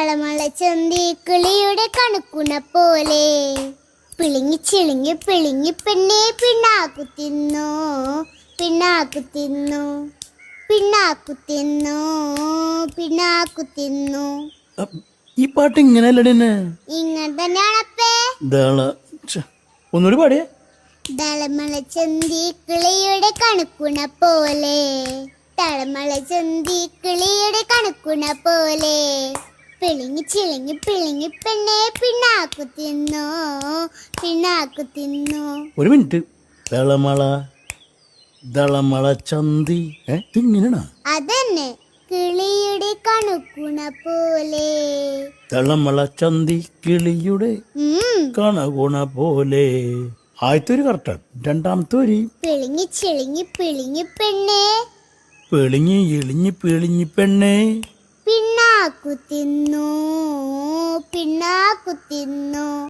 തളമള ചന്തി കിളിയുടെ കണക്കുണ പോലെ പിളിങ്ങി ചിളിങ്ങി പിളിങ്ങി പെണ്ണെ പിണ്ണാക്കു തിന്നു പിണ്ണാക്കു തിന്നു പിണ്ണാക്കു തിന്നു പിണ്ണാക്കു തിന്നു. ഈ പാട്ട് ഇങ്ങനെയല്ലേ ഇങ്ങനെ തന്നെയാണപ്പേ. ഒന്നുകൂടി പാടിയേ. തളമള ചന്തി കിളിയുടെ കണക്കുണ പോലെ തളമള ചന്തി കിളിയുടെ കണക്കുണ പോലെ പിളിങ്ങി ചിളിങ്ങി പിളിങ്ങി പെണ്ണെ പിണ്ണാക്കു തിന്നു പിണ്ണാക്കു തിന്നു. ഒരു മിനിറ്റ്. ദളമള ചന്തി ഇങ്ങനെയാണോ? അതന്നെ, കിളിയുടെ കണക്കുണ പോലെ. ദളമള ചന്തി കിളിയുടെ കണകുണ പോലെ. ആദ്യത്തെ ഒരു കറക്റ്റാണ്. രണ്ടാമത്തെ ഒരു പിളിങ്ങി ചിളിങ്ങി പിളിങ്ങി പെണ്ണെ പിളിങ്ങി എളിഞ്ഞി പിളിഞ്ഞി പെണ്ണെ പിണ്ണാക്കു തിന്നു പിണ്ണാക്കു തിന്നു.